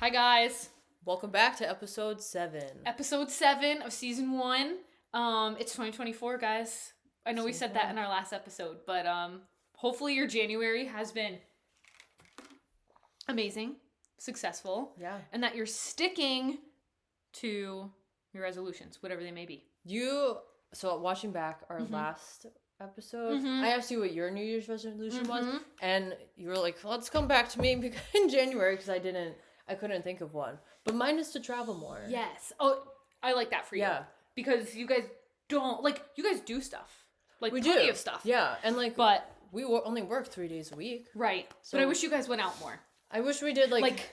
Hi guys. Welcome back to episode 7. Episode 7 of season 1. It's 2024, guys. I know we said that in our last episode, but hopefully your January has been amazing, successful. Yeah. And that you're sticking to your resolutions, whatever they may be. So watching back our last episode, I asked you what your New Year's resolution was, and you were like, let's come back to me in January because I couldn't think of one. But mine is to travel more. Yes. Oh, I like that for you. Yeah. Because you guys you guys do stuff. Like, We plenty do. of stuff. Yeah, and But we only work 3 days a week. right. So But I wish you guys went out more. I wish we did Like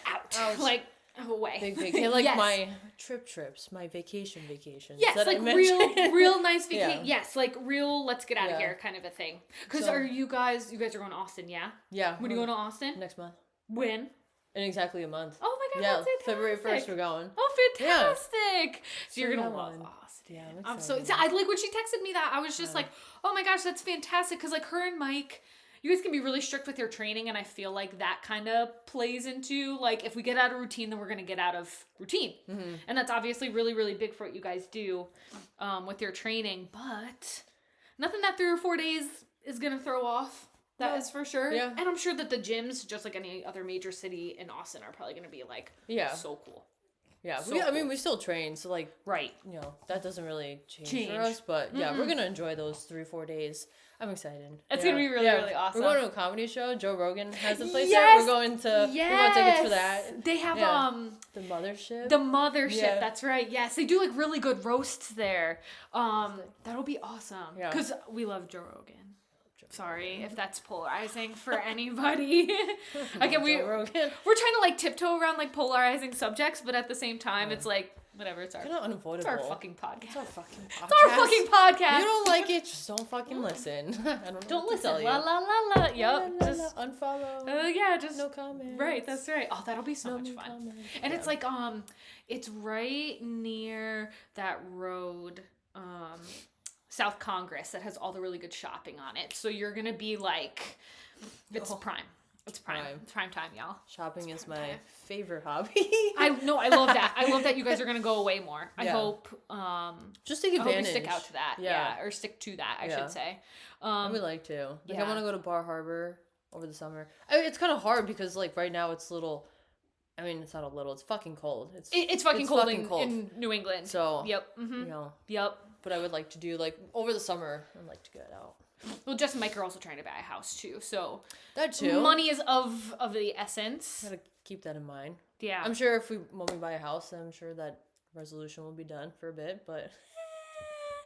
out. Like away. big vacation, like Yes. my trips, my vacations. Yes, that like I mentioned. real nice vacation. Yeah. Yes, like real let's get out of Yeah. here kind of a thing. Because So- are you guys are going to Austin, yeah? Yeah. When are you going to Austin? Next month. When? In exactly a month. Oh my god, Yeah, that's fantastic. February 1st we're going. Oh, fantastic. So you're So going to that love one. Austin. Yeah, I'm so I like when she texted me that, I was just like, oh my gosh, that's fantastic. Because like her and Mike, you guys can be really strict with your training, and I feel like that kind of plays into, like, if we get out of routine, then we're going to get out of routine. And that's obviously really, really big for what you guys do with your training. But nothing that 3 or 4 days is going to throw off. That is for sure. Yeah. And I'm sure that the gyms, just like any other major city in Austin, are probably going to be, like, so cool. Yeah, So I mean, cool. we still train, so, like, Right. you know, that doesn't really change for us, but yeah, we're going to enjoy those 3-4 days. I'm excited. It's going to be really, really awesome. We're going to a comedy show. Joe Rogan has the place Yes! there. We're going to, we got tickets for that. They have, The Mothership. The Mothership, Yeah. that's right. Yes, they do like really good roasts there. That'll be awesome. Yeah. Because we love Joe Rogan. Sorry if that's polarizing for anybody. Again, Joe Rogan. we're trying to like tiptoe around like polarizing subjects, but at the same time, it's like whatever. It's Kind of unavoidable. it's our fucking podcast. It's our fucking podcast. It's our fucking podcast. You don't like it, just don't fucking listen. I don't know what to listen. tell you. La la la la. Yep. La, la, Just la, unfollow. yeah. Just No comments. Right, that's right. Oh, that'll be so No much new fun. comments. And Yeah. it's like it's right near that road, South Congress, that has all the really good shopping on it. So you're gonna be like, it's prime. It's prime. Prime. It's prime time, y'all. Shopping is my time. favorite hobby. I love that. I love that you guys are gonna go away more. I Yeah. hope Just take I hope you advantage. stick out to that. Yeah. Or stick to that, I Yeah. should say. I would like to. Like, yeah. I want to go to Bar Harbor over the summer. I mean, it's kind of hard because, like, right now it's little. I mean, it's not a little. It's fucking cold. It's fucking cold in New England. So, Yep. you know. Yep. But I would like to do, like, over the summer, I'd like to get out. Well, Jess and Mike are also trying to buy a house too, so That too. money is of the essence. Gotta keep that in mind. Yeah. I'm sure when we buy a house, I'm sure that resolution will be done for a bit, but.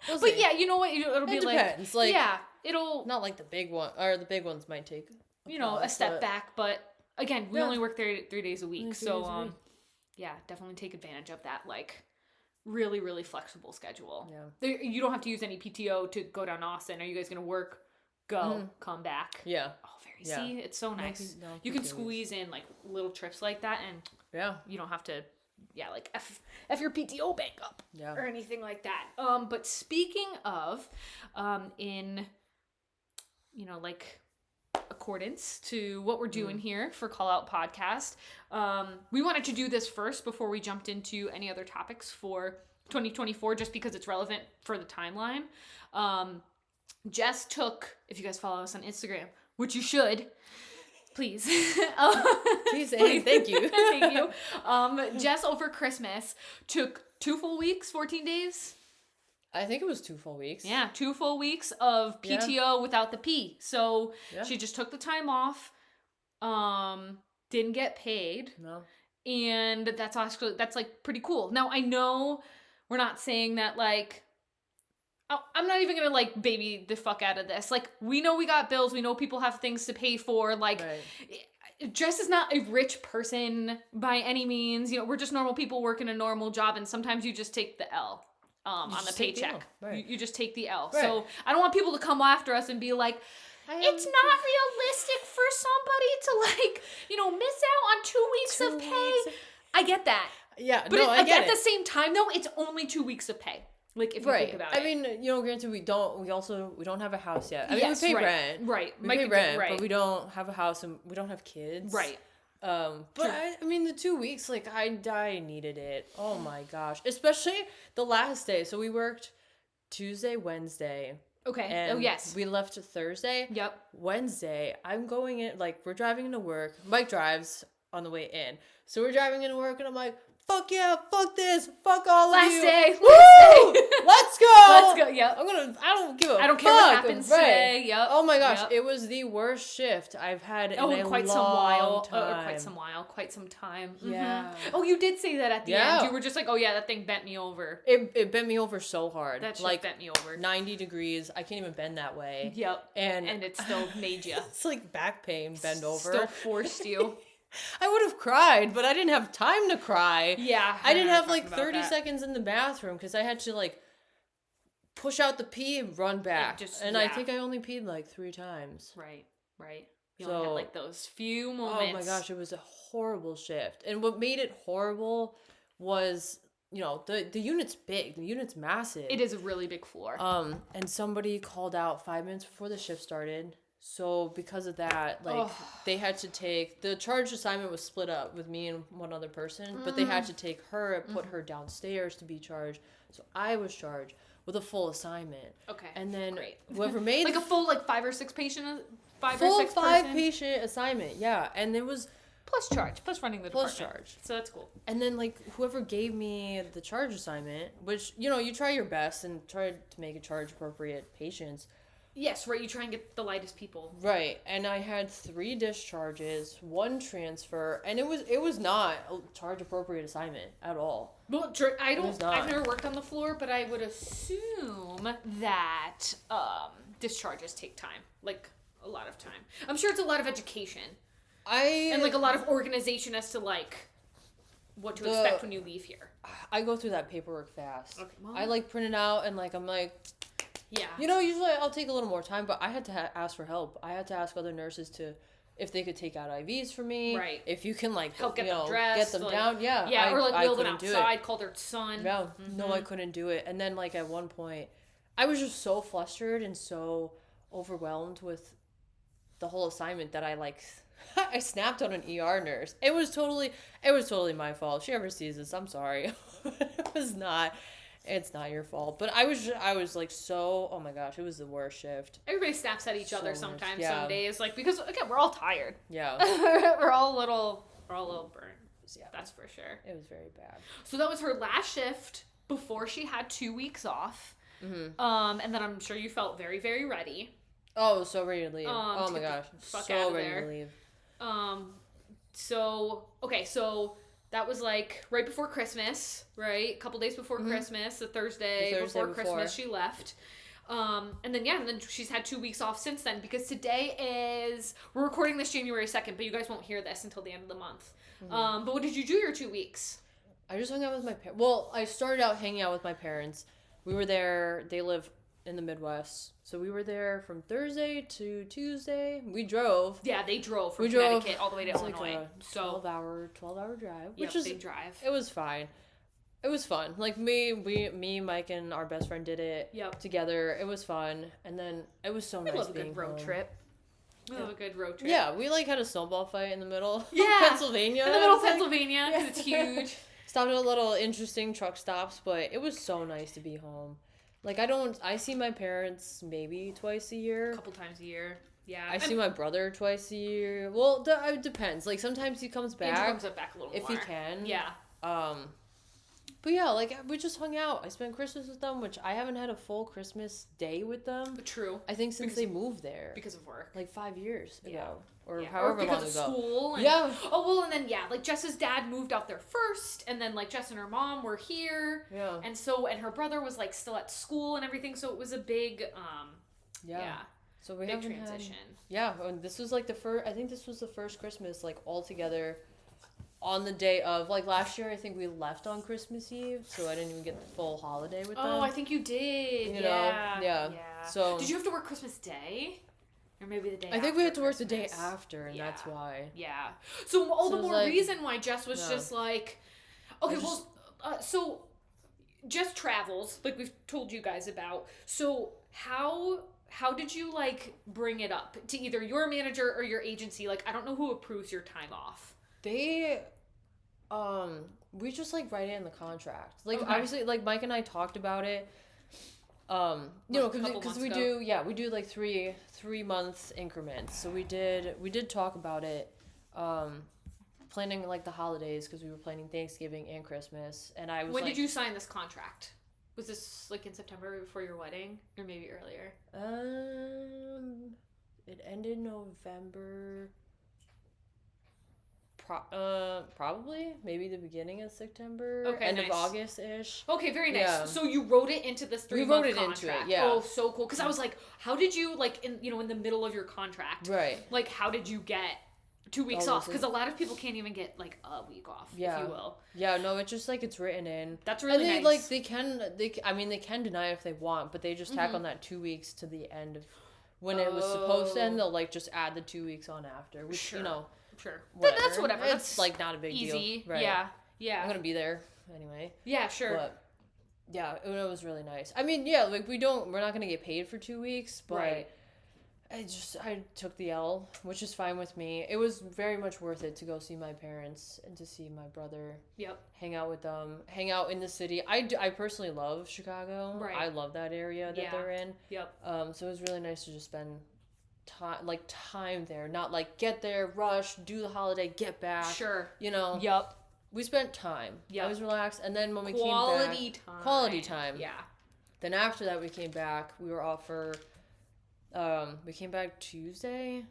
We'll But see. yeah, you know what? It'll be It like, depends. Like, yeah, it'll, not like the big one, or the big ones might take. you know, a step back. But again, we Yeah. only work 3 days a week, Only 3 so days a week. yeah, definitely take advantage of that. Like, really, really flexible schedule. Yeah. You don't have to use any PTO to go down to Austin. Are you guys gonna work? Go, come back. Yeah. Oh, very. Yeah. See, it's so nice. No You can PTOs. squeeze in like little trips like that, and Yeah. you don't have to, like f your PTO bank up. Yeah. Or anything like that. But speaking of, in, like accordance to what we're doing here for Call Out Podcast, we wanted to do this first before we jumped into any other topics for 2024, just because it's relevant for the timeline. Jess took, if you guys follow us on Instagram, which you should, please. Please say thank you. Thank you. Jess over Christmas took 2 full weeks, 14 days. I think it was 2 full weeks. Yeah, 2 full weeks of PTO without the P. So she just took the time off, didn't get paid. No. And that's like pretty cool. Now I know we're not saying that like, I'm not even gonna like baby the fuck out of this. Like, we know we got bills, we know people have things to pay for. Like, Jess is not a rich person by any means. You know, we're just normal people working a normal job, and sometimes you just take the L on the paycheck. Right. You just take the L. Right. So I don't want people to come after us and be like, it's not realistic for somebody to like, miss out on 2 weeks of pay. I get that. Yeah, But no, I get at it. the same time though, it's only 2 weeks of pay. Like, if you think about it. I mean, granted, we don't have a house yet. I mean, Yes, we pay right. rent. Right. We Mike pay did, rent, right. but we don't have a house and we don't have kids. Right. But I mean, the 2 weeks, like, I needed it. Oh my gosh. Especially the last day. So we worked Tuesday, Wednesday. Okay. And oh, yes. we left Thursday. Yep. Wednesday, I'm going in, like, we're driving into work. Mike drives on the way in. So we're driving into work, and I'm like, fuck yeah, fuck this, fuck all of you. Last day. Woo! Let's go. Let's go. Yep. I don't give a fuck. I don't care what happens right. today. Yep. Oh my gosh, Yep. it was the worst shift I've had in a quite long some while. time. Quite some time. Yeah. Mm-hmm. Oh, you did say that at the end. You were just like, oh yeah, that thing bent me over. It bent me over so hard. That shit like bent me over. 90 degrees. I can't even bend that way. Yep. And it still made you. It's like back pain, bend over. Still forced you. I would have cried, but I didn't have time to cry. Yeah. I didn't have like 30 seconds in the bathroom because I had to like push out the pee and run back. I think I only peed like 3 times. Right. You only had like those few moments. Oh my gosh, it was a horrible shift. And what made it horrible was, the unit's big. The unit's massive. It is a really big floor. And somebody called out 5 minutes before the shift started. So because of that, like, they had to take, the charge assignment was split up with me and one other person, but they had to take her and put her downstairs to be charged. So I was charged with a full assignment. Okay. And then great. whoever made like a full 5 or 6 patient, full 5 patient assignment, yeah. And it was plus running the plus department. charge. So that's cool. And then like whoever gave me the charge assignment, which you try your best and try to make a charge appropriate patients. Yes, right. You try and get the lightest people. Right, and I had 3 discharges, 1 transfer, and it was not a charge appropriate assignment at all. Well, I've never worked on the floor, but I would assume that discharges take time, like a lot of time. I'm sure it's a lot of education. And like a lot of organization as to like what to expect when you leave here. I go through that paperwork fast. Okay, well, I like print it out and like I'm like. Yeah. Usually I'll take a little more time, but I had to ask for help. I had to ask other nurses if they could take out IVs for me. Right. If you can like help get them dressed, get them down. Yeah. Yeah, or like wheel them outside, call their son. No, no, I couldn't do it. And then like at one point, I was just so flustered and so overwhelmed with the whole assignment that I like I snapped on an ER nurse. It was totally my fault. If she ever sees this, I'm sorry. It was not. It's not your fault. But I was like so, oh my gosh, it was the worst shift. Everybody snaps at each other sometimes, yeah. some days. Like, because, again, we're all tired. Yeah. we're all a little burnt. Yeah. That's for sure. It was very bad. So that was her last shift before she had 2 weeks off. Mm-hmm. And then I'm sure you felt very, very ready. Oh, so ready to leave. Oh my gosh. So ready to leave. So that was like right before Christmas, right? A couple days before Christmas, the Thursday before Christmas, she left. And then she's had 2 weeks off since then because we're recording this January 2nd, but you guys won't hear this until the end of the month. Mm-hmm. But what did you do your 2 weeks? I just hung out with my parents. Well, I started out hanging out with my parents. We were there. They live in the Midwest. So we were there from Thursday to Tuesday. We drove. Yeah, they drove from Connecticut all the way to Illinois. Like a 12-hour drive. Which is, big drive. It was fine. It was fun. Like me, Mike, and our best friend did it together. It was fun. And then it was so nice being home. We love a good road trip. Yeah, we like had a snowball fight in the middle of Pennsylvania. In the middle of Pennsylvania, because it's huge. Stopped at a little interesting truck stops, but it was so nice to be home. Like, I see my parents maybe twice a year. A couple times a year. Yeah. I see my brother twice a year. Well, it depends. Like, sometimes he comes back. Andrew comes back a little more. If he can. Yeah. But yeah, like, we just hung out. I spent Christmas with them, which I haven't had a full Christmas day with them. True. I think since they moved there. Because of work. Like 5 years ago. Or long however ago. Because of school. And, like Jess's dad moved out there first, and then like Jess and her mom were here. Yeah. And her brother was like still at school and everything, so it was a big So we big transition. And this was like I think this was the first Christmas like all together on the day of, like last year I think we left on Christmas Eve, so I didn't even get the full holiday with them. Oh, I think you did. You know? Yeah. So did you have to work Christmas Day? Or maybe the day after. I think we had to work the day after, and that's why. Yeah. So all the more reason why Jess was just like, okay, so Jess travels, like we've told you guys about. So how did you like bring it up to either your manager or your agency? Like, I don't know who approves your time off. They, we just like write it in the contract. Like Okay. obviously, like Mike and I talked about it. You know, because we do like 3 month increments. So we did talk about it. Planning like the holidays because we were planning Thanksgiving and Christmas, and I was. When did you sign this contract? Was this like in September before your wedding, or maybe earlier? It ended November. Probably maybe the beginning of September, Okay, end nice. of August ish. Okay, very nice. Yeah. So you wrote it into this 3 month contract. Into it, yeah. Oh, so cool. Because I was like, how did you like in the middle of your contract? Right. Like, how did you get 2 weeks Oh, off? Because a lot of people can't even get like a week off, if you will. Yeah, no, it's just like it's written in. That's really nice. Like they can deny if they want, but they just tack on that 2 weeks to the end of when it was supposed to end. They'll like just add the 2 weeks on after, which Sure. you know. Sure. Whatever. That's whatever. It's That's like not a big easy. deal. Right. Yeah. Yeah. I'm gonna be there anyway. Yeah, sure. But yeah, it was really nice. I mean, yeah, like we're not gonna get paid for 2 weeks, but Right. I took the L, which is fine with me. It was very much worth it to go see my parents and to see my brother. Yep. Hang out with them, hang out in the city. I personally love Chicago. Right. I love that area that they're in. Yep. So it was really nice to just spend time there, not like get there, rush, do the holiday, get back. Sure. You know. Yep. We spent time. Yep. I was relaxed, and then when we Quality time. Quality time. Yeah. Then after that, we came back. We were off for. We came back Tuesday.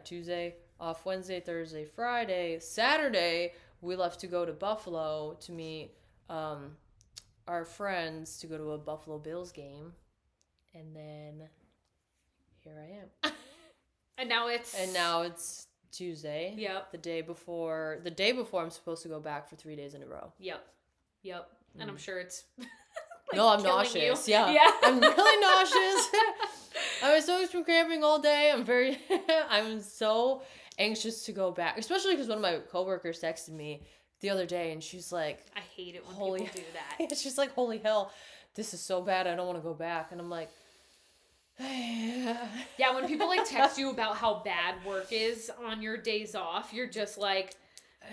Tuesday. Off Wednesday, Thursday, Friday, Saturday. We left to go to Buffalo to meet our friends to go to a Buffalo Bills game, and then here I am. And now it's Tuesday. Yep. The day before I'm supposed to go back for 3 days in a row. Yep. And I'm sure it's no, I'm killing nauseous. you. Yeah. I'm really nauseous. I was so cramping all day. I'm so anxious to go back, especially because one of my coworkers texted me the other day and she's like, I hate it when people do that. She's like, holy hell, this is so bad. I don't want to go back. And I'm like, yeah, when people like text you about how bad work is on your days off, you're just like,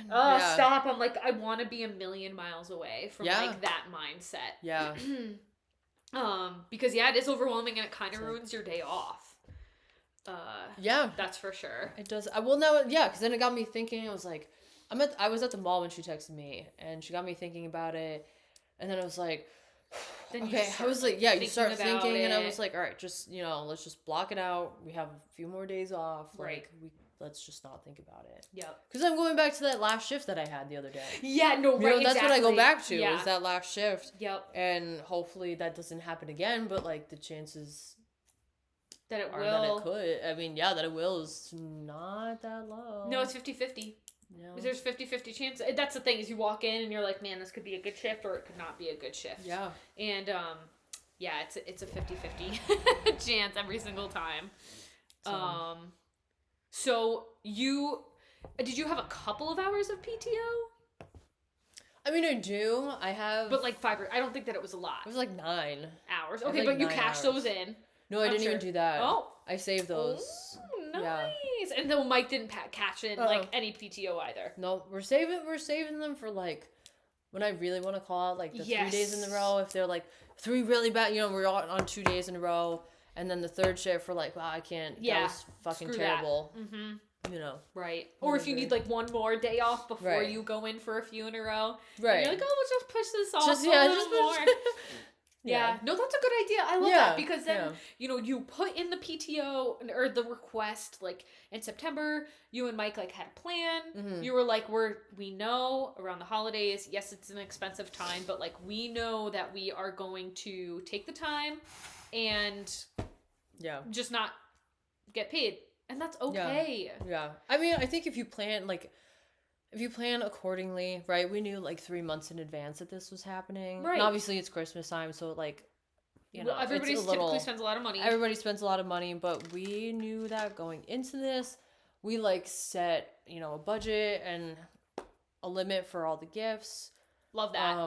stop. I'm like, I want to be a million miles away from like that mindset. Yeah. Because it is overwhelming and it kind of ruins your day off. That's for sure. It does. Because then it got me thinking. I was like, I was at the mall when she texted me, and she got me thinking about it, and then I was like, I was like, you start thinking, and I was like, all right, just let's just block it out. We have a few more days off, right? Let's just not think about it. Yep. Because I'm going back to that last shift that I had the other day. Yeah, no, right. That's what I go back to is that last shift. Yep. And hopefully that doesn't happen again, but like the chances that it will. That it could. I mean, that it will is not that low. No, it's 50-50. No. There's 50-50 chance. That's the thing is you walk in and you're like, man, this could be a good shift or it could not be a good shift. Yeah. And it's a 50-50 chance every single time. So did you have a couple of hours of PTO? I mean, I do. I have. But like 5 I don't think that it was a lot. It was like 9 hours. Okay, but you cashed those in. No, I didn't even do that. Oh. I saved those. Oh, nice. Yeah. And then Mike didn't cash in like any PTO either. No, we're saving them for like when I really want to call out like the 3 days in a row. If they're like 3 really bad, we're on 2 days in a row. And then the third shift for like, wow, I can't. Yeah, that was fucking terrible. Mm-hmm. Right. Whatever. Or if you need like one more day off before you go in for a few in a row. Right. And you're like, oh, let's just push this off a little more. Yeah. No, that's a good idea. I love that because then, you put in the PTO or the request like in September, you and Mike like had a plan. Mm-hmm. You were like, we know around the holidays, yes, it's an expensive time, but like we know that we are going to take the time and just not get paid. And that's okay. Yeah. I mean, I think if you plan accordingly, right? We knew like 3 months in advance that this was happening. Right. And obviously it's Christmas time, so like, everybody typically spends a lot of money. Everybody spends a lot of money, but we knew that going into this. We like set, a budget and a limit for all the gifts. Love that.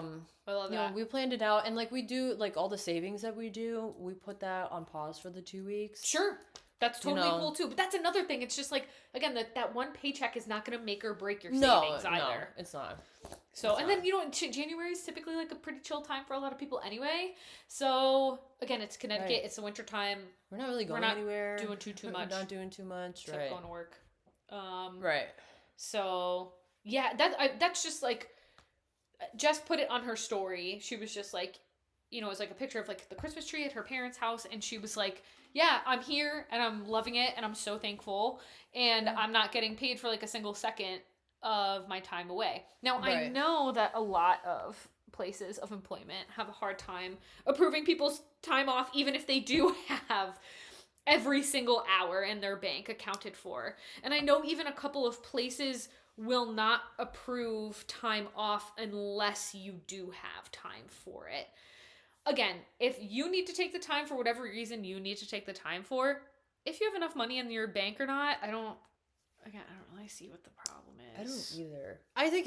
I love that. We planned it out, and like we do, like all the savings that we do, we put that on pause for the 2 weeks. Sure. That's totally cool too. But that's another thing. It's just like, again, that one paycheck is not going to make or break your savings either. No, it's not. So, and then, January is typically like a pretty chill time for a lot of people anyway. So, again, it's Connecticut. Right. It's the winter time. We're not really going anywhere. Doing too much. We're not doing too much. Except going to work. Right. So, yeah, that's just like, Jess put it on her story. She was just like, it was like a picture of like the Christmas tree at her parents' house. And she was like, yeah, I'm here and I'm loving it and I'm so thankful. And I'm not getting paid for like a single second of my time away. Now, I know that a lot of places of employment have a hard time approving people's time off, even if they do have every single hour in their bank accounted for. And I know even a couple of places will not approve time off unless you do have time for it. Again, if you need to take the time for whatever reason you need to take the time for, if you have enough money in your bank or not, I don't really see what the problem is. I don't either. I think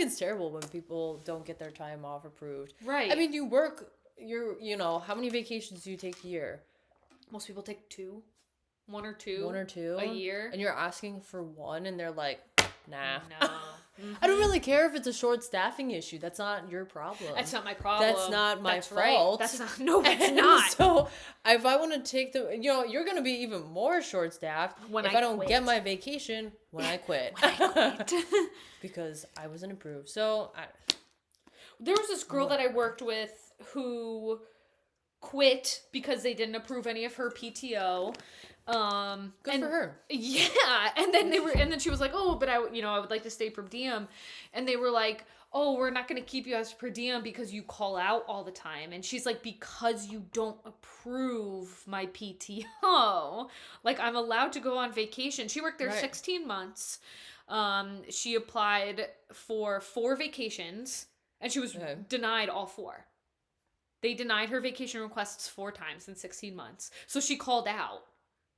it's terrible when people don't get their time off approved. Right. I mean, how many vacations do you take a year? Most people take one or two a year. And you're asking for one and they're like, nah. No. Mm-hmm. I don't really care if it's a short staffing issue. That's not your problem. That's not my problem. That's not my fault. Right. That's not. No, it's not. So if I want to take you're going to be even more short staffed if I don't get my vacation when I quit. Because I wasn't approved. So there was this girl that I worked with who quit because they didn't approve any of her PTO. Good for her. Yeah. And then she was like, oh, but I would like to stay per diem. And they were like, oh, we're not going to keep you as per diem because you call out all the time. And she's like, because you don't approve my PTO. Like, I'm allowed to go on vacation. She worked there 16 months. She applied for 4 vacations and she was denied all 4. They denied her vacation requests 4 times in 16 months. So she called out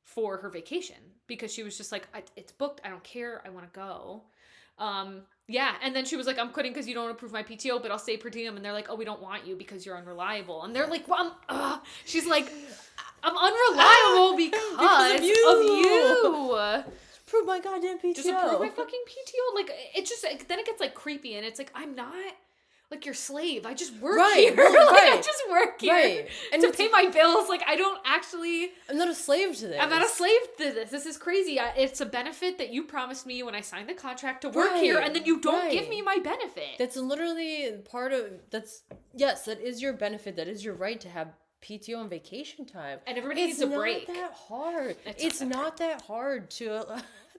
for her vacation because she was just like, it's booked. I don't care. I want to go. Yeah. And then she was like, I'm quitting because you don't approve my PTO, but I'll stay per diem. And they're like, oh, we don't want you because you're unreliable. And they're like, well, she's like, I'm unreliable because of you. Prove my goddamn PTO. Just approve my fucking PTO. Like, it just, then it gets like creepy and it's like, I'm not like your slave. I just work here. I just work here and to pay my bills. Like, I'm not a slave to this. I'm not a slave to this. This is crazy. It's a benefit that you promised me when I signed the contract to work here, and then you don't give me my benefit. That's literally that is your benefit. That is your right to have PTO and vacation time. And everybody needs a break. It's not that hard. It's not that hard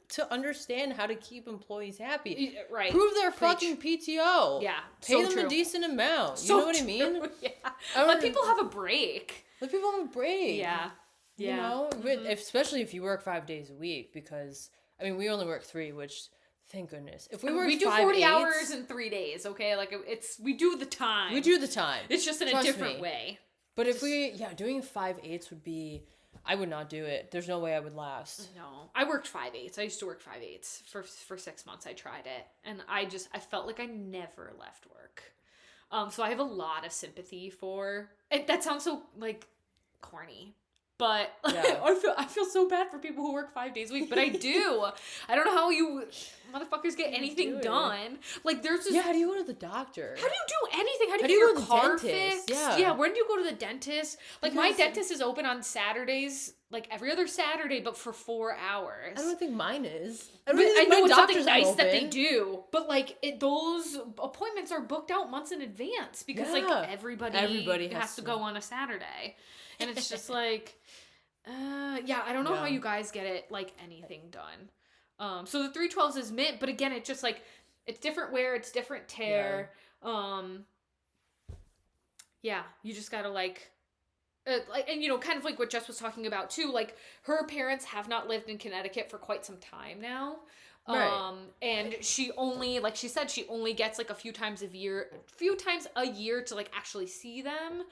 to understand how to keep employees happy. Right. Prove their fucking PTO. Yeah. Pay them a decent amount. You know what I mean? Yeah. Let people have a break. Yeah. Yeah. Especially if you work 5 days a week, because we only work 3, which thank goodness. If we do 40 hours in 3 days, okay? Like, we do the time. It's just in a different way. But if doing 5/8 would be, I would not do it. There's no way I would last. No. I worked 5/8. I used to work 5/8 for 6 months. I tried it. And I felt like I never left work. So I have a lot of sympathy for it. That sounds so like corny. But I feel so bad for people who work 5 days a week, but I do. I don't know how you motherfuckers get anything done. Like, there's this... Yeah, how do you go to the doctor? How do you do anything? How do you get your car fixed? Yeah, when do you go to the dentist? Like, my dentist is open on Saturdays, like every other Saturday, but for 4 hours. I don't think mine is. I know it's something nice that they do, but like those appointments are booked out months in advance because like everybody has to go on a Saturday. And it's just like, I don't know how you guys get it, like, anything done. So the 312s is mint, but again, it's just like, it's different wear, it's different tear. You just gotta like, and kind of like what Jess was talking about too, like, her parents have not lived in Connecticut for quite some time now. And she only, like she said, she only gets like a few times a year to like actually see them.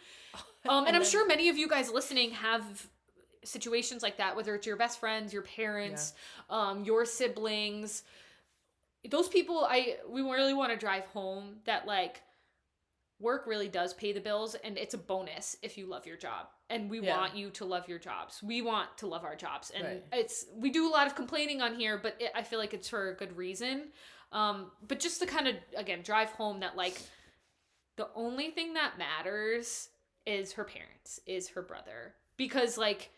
And I'm sure many of you guys listening have situations like that, whether it's your best friends, your parents, your siblings, those people. We really want to drive home that like work really does pay the bills, and it's a bonus if you love your job. and we Yeah. want you to love your jobs. We want to love our jobs. And Right. we do a lot of complaining on here, but I feel like it's for a good reason. But just to kind of, again, drive home that, like, the only thing that matters is her parents, is her brother. Because, like,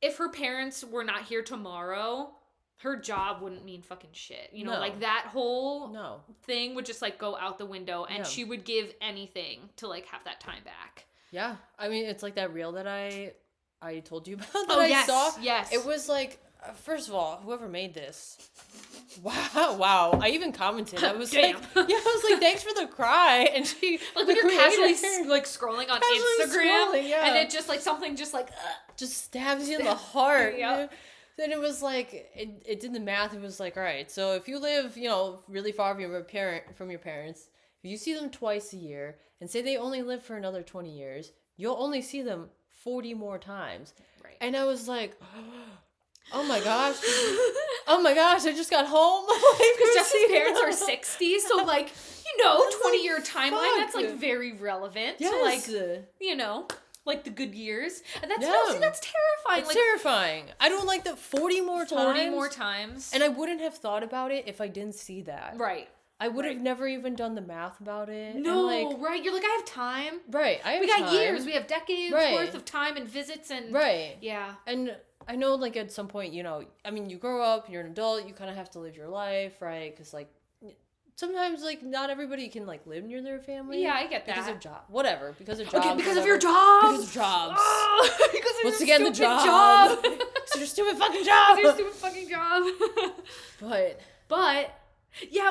if her parents were not here tomorrow, her job wouldn't mean fucking shit. You know, No. like, that whole No. thing would just, like, go out the window, and Yeah. she would give anything to, like, have that time back. Yeah. I mean, it's like that reel that I told you about that Oh, I yes, saw. yes. It was like, first of all, whoever made this. Wow. I even commented. I was Damn. like, yeah, I was like, thanks for the cry. And she, Like, the when you're creator, casually, like, scrolling on Casually Instagram, scrolling, yeah. and it just, like, something just, like, just stabs you in the heart. Yep. Then it was like, it did the math. It was like, all right, so if you live, really far from your parents, if you see them twice a year, and say they only live for another 20 years, you'll only see them 40 more times. Right. And I was like, oh my gosh, I just got home. Because Jess's parents are 60, so, like, 20-year timeline, fuck. that's, like, very relevant to, Yes. like, like, the good years. And that's, Yeah. see, that's terrifying. It's like, terrifying. I don't like that 40 more 40 times. more times. And I wouldn't have thought about it if I didn't see that. Right. I would have Right. never even done the math about it. No, And like, right. You're like, I have time. right. I have We got time. years. We have decades Right. worth of time and visits and... Right. Yeah. And I know, like, at some point, I mean, you grow up, you're an adult, you kind of have to live your life, right? Because, like, sometimes, like, not everybody can, like, live near their family. Yeah, I get that. Because of job. Whatever. Because of jobs. Okay, because of whatever. your job. Because of jobs. Oh, because of Once your again, the stupid job. job. It's your stupid fucking job. Your stupid fucking job. But, yeah,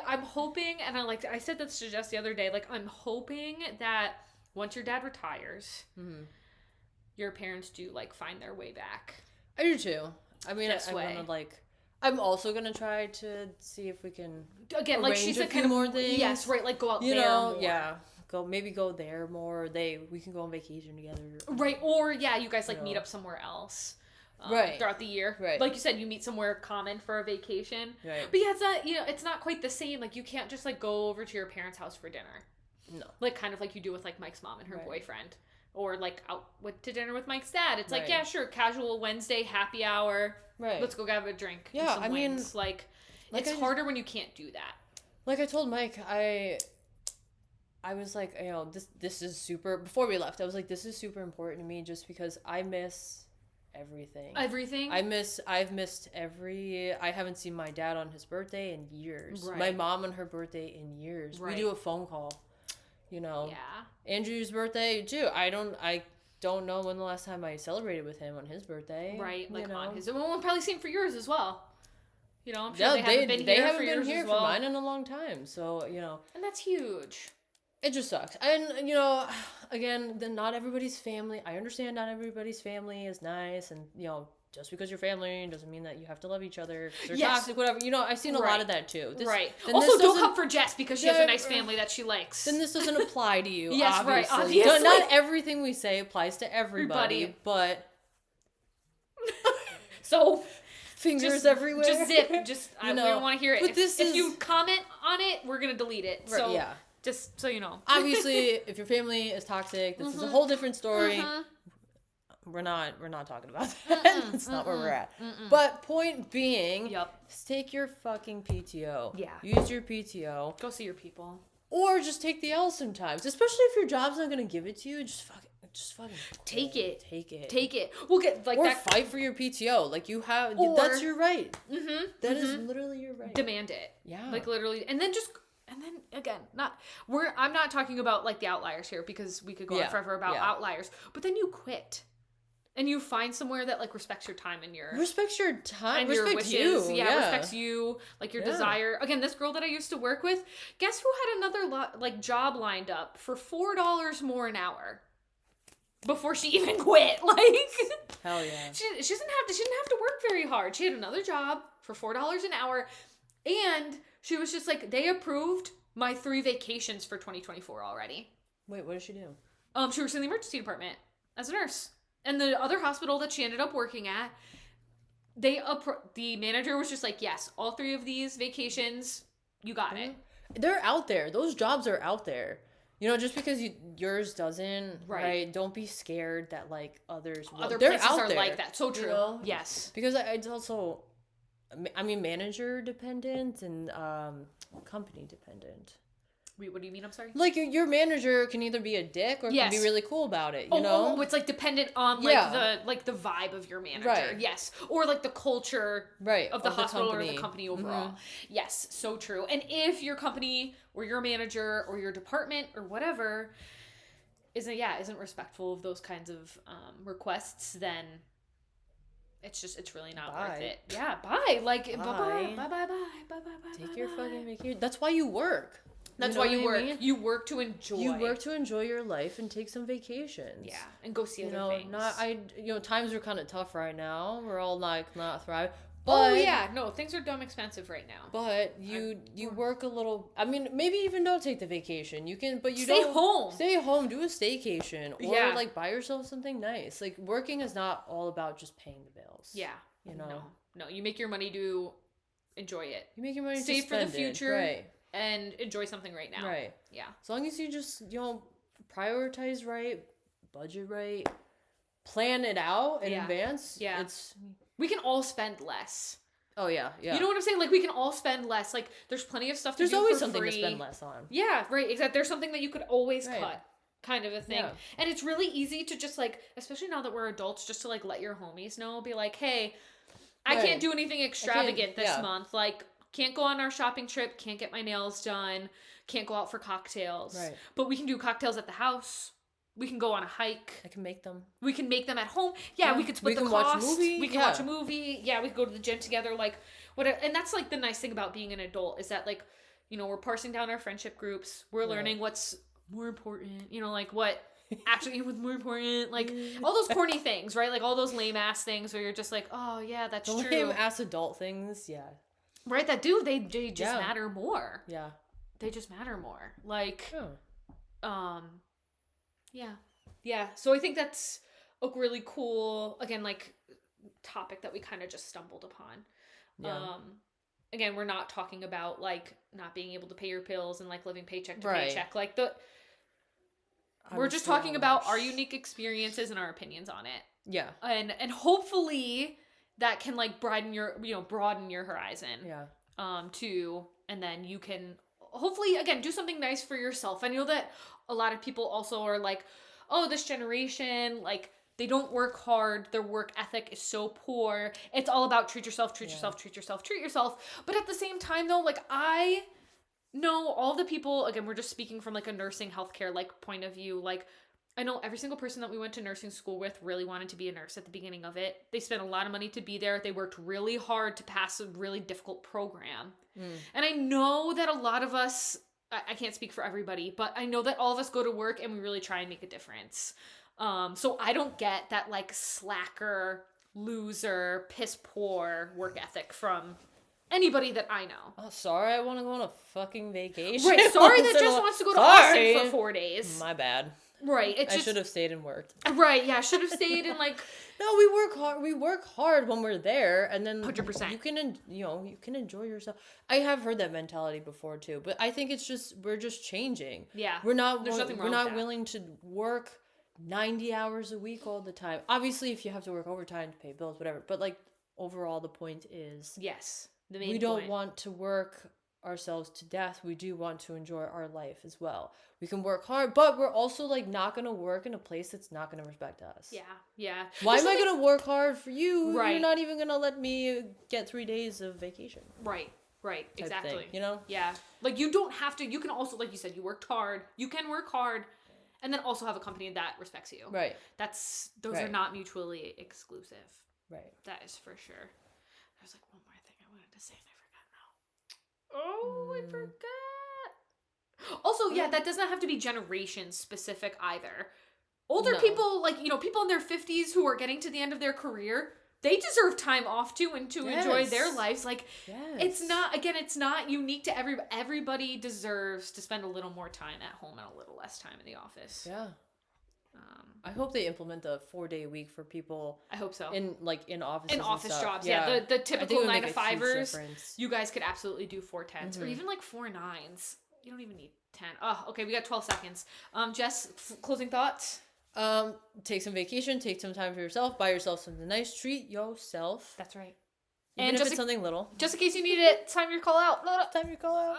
I'm hoping, and I said this to Jess the other day, like, I'm hoping that once your dad retires, your parents do, like, find their way back. I do too. I mean, This I way. want to, like, I'm also going to try to see if we can Again, like, she arrange a said, few kind of more things. Yes, right, like, go out You there know, more. yeah. Go there more. We can go on vacation together. Right, or, yeah, you guys, like, You meet know. up somewhere else. Right. Throughout the year. Right. Like you said, you meet somewhere common for a vacation. Right. But yeah, it's not, it's not quite the same. Like, you can't just, like, go over to your parents' house for dinner. No. Like, kind of like you do with, like, Mike's mom and her Right. boyfriend. Or, like, out to dinner with Mike's dad. It's like, Right. yeah, sure, casual Wednesday, happy hour. Right. Let's go grab a drink. and Yeah, some I mean, wings. Like like it's harder when you can't do that. Like I told Mike, I was like, this is super, before we left, I was like, this is super important to me just because I miss everything. Everything? I've missed I haven't seen my dad on his birthday in years. Right. My mom on her birthday in years. Right. We do a phone call, Yeah. Andrew's birthday too. I don't know when the last time I celebrated with him on his birthday. Right, like, you know? on his... Well, we'll probably same for yours as well. I'm sure Yeah, they haven't been they here haven't for been yours here as well. for mine in a long time. So, And that's huge. it just sucks. And, again, then not everybody's family. I understand not everybody's family is nice. And, just because you're family doesn't mean that you have to love each other. 'Cause they're Yes. toxic, whatever. I've seen a lot Right. of that too. Right. then Also, this don't doesn't- come for Jess because she has a nice family that she likes. Then this doesn't apply to you, Yes, right, obviously. obviously. Not everything we say applies to everybody. But So... fingers Just, everywhere. Just zip. We don't want to hear it. But If you comment on it, we're going to delete it. Right, So, yeah. just so you know. Obviously, if your family is toxic, this is a whole different story. We're not talking about that. That's not where we're at. But point being, Yep. take your fucking PTO. Yeah. Use your PTO. Go see your people. Or just take the L sometimes. Especially if your job's not gonna give it to you, just fucking Take it. Take it. Take it. We'll get like or that. fight for your PTO. Like you have Or- that's your right. Mm-hmm. That is literally your right. Demand it. Yeah. Like literally, and then again, I'm not talking about like the outliers here because we could go on forever about outliers. But then you quit. And you find somewhere that like respects your time and your respects your time, and your respects wishes. you. Yeah, respects you, like your Yeah. desire. Again, this girl that I used to work with, guess who had another job lined up for $4 more an hour before she even quit? Like, Hell yeah. she didn't have to work very hard. She had another job for $4 an hour, and she was just like, they approved my 3 vacations for 2024 already. Wait, what did she do? She works in the emergency department as a nurse. And the other hospital that she ended up working at, the manager was just like, yes, all 3 of these vacations, you got it. They're out there. Those jobs are out there. You know, just because yours doesn't, right? Don't be scared that like others will. Other They're places out are there, like that. So true. you know? Yes. Because it's also, I mean, manager dependent and company dependent. Wait, what do you mean? I'm sorry. Like your manager can either be a dick or can be really cool about it. You know, it's like dependent on like the vibe of your manager. Right. Yes, or like the culture of the hospital or the company overall. Mm-hmm. Yes, so true. And if your company or your manager or your department or whatever isn't respectful of those kinds of requests, then it's really not worth it. Yeah, bye. Like bye. Take your fucking vacation. That's why you work. That's why you work. You work to enjoy. You work to enjoy your life and take some vacations. Yeah, and go see other things. Times are kind of tough right now. We're all like not thriving. But, things are dumb expensive right now. But you work a little. I mean, maybe even don't take the vacation. You can, but you stay home. Stay home. Do a staycation or like buy yourself something nice. Like working is not all about just paying the bills. Yeah, you know. No. You make your money to enjoy it. You make your money save to spend for the future, right? And enjoy something right now. Right. Yeah. As long as you just prioritize right, budget right, plan it out in advance. Yeah. We can all spend less. Oh yeah. You know what I'm saying? Like we can all spend less. Like there's plenty of stuff to do for free. There's always something to spend less on. Yeah, right. Exactly. There's something that you could always cut. Kind of a thing. Yeah. And it's really easy to just like, especially now that we're adults, just to like let your homies know. Be like, hey, I can't do anything extravagant this month. Like, can't go on our shopping trip, can't get my nails done, can't go out for cocktails. Right. But we can do cocktails at the house. We can go on a hike. I can make them. We can make them at home. Yeah, we could split the cost. Watch a movie. We can watch a movie. Yeah, we could go to the gym together. Like, whatever. And that's like the nice thing about being an adult is that like, you know, we're parsing down our friendship groups. We're learning what's more important. You know, like what actually was more important. Like all those corny things, right? Like all those lame ass things where you're just like, oh yeah, that's true. Lame ass adult things. Yeah. Right, they just matter more. Yeah. They just matter more. Like, yeah. So I think that's a really cool, again, like, topic that we kind of just stumbled upon. Yeah. Again, we're not talking about, like, not being able to pay your bills and, like, living paycheck to paycheck. Like, we're just talking about our unique experiences and our opinions on it. Yeah. And hopefully that can like broaden your horizon. Yeah. Too, and then you can hopefully again do something nice for yourself. I know that a lot of people also are like, oh, this generation, like they don't work hard, their work ethic is so poor. It's all about treat yourself. But at the same time though, like I know all the people, again, we're just speaking from like a nursing healthcare like point of view, like I know every single person that we went to nursing school with really wanted to be a nurse at the beginning of it. They spent a lot of money to be there. They worked really hard to pass a really difficult program. And I know that a lot of us, I can't speak for everybody, but I know that all of us go to work and we really try and make a difference. So I don't get that like slacker, loser, piss poor work ethic from anybody that I know. Oh, sorry, I want to go on a fucking vacation. Right, sorry that Jess wants to go to Austin for 4 days. My bad. Right, I should have stayed and worked. Right, yeah, should have stayed and like. No, we work hard. We work hard when we're there, and then 100%. You can enjoy yourself. I have heard that mentality before too, but I think we're just changing. Yeah, we're not. There's nothing wrong We're not with that. willing to work 90 hours a week all the time. Obviously, if you have to work overtime to pay bills, whatever. But like overall, the point is, yes, we don't want to work ourselves to death. We do want to enjoy our life as well. We can work hard, but we're also like not gonna work in a place that's not gonna respect us. Yeah. Why am I gonna work hard for you? Right. You're not even gonna let me get 3 days of vacation. Right. Exactly. Thing, you know? Yeah. Like you don't have to. You can also, like you said, you worked hard. You can work hard, and then also have a company that respects you. Right. Those are not mutually exclusive. Right. That is for sure. There's like one more thing I wanted to say and I forgot now. Oh, I forgot. Also, yeah, that does not have to be generation specific either. Older people, like, you know, people in their 50s who are getting to the end of their career, they deserve time off too and to enjoy their lives. Like, it's not unique to everybody. Everybody deserves to spend a little more time at home and a little less time in the office. Yeah. I hope they implement the 4-day week for people. I hope so. In offices. In office jobs, yeah. The typical 9-to-5ers. You guys could absolutely do 4-10s or even like 4-9s. You don't even need 10. Oh, okay. We got 12 seconds. Jess, closing thoughts? Take some vacation, take some time for yourself, buy yourself something nice, treat yourself. That's right. Even and if it's something little. Just in case you need it, time your call out. Time your call out.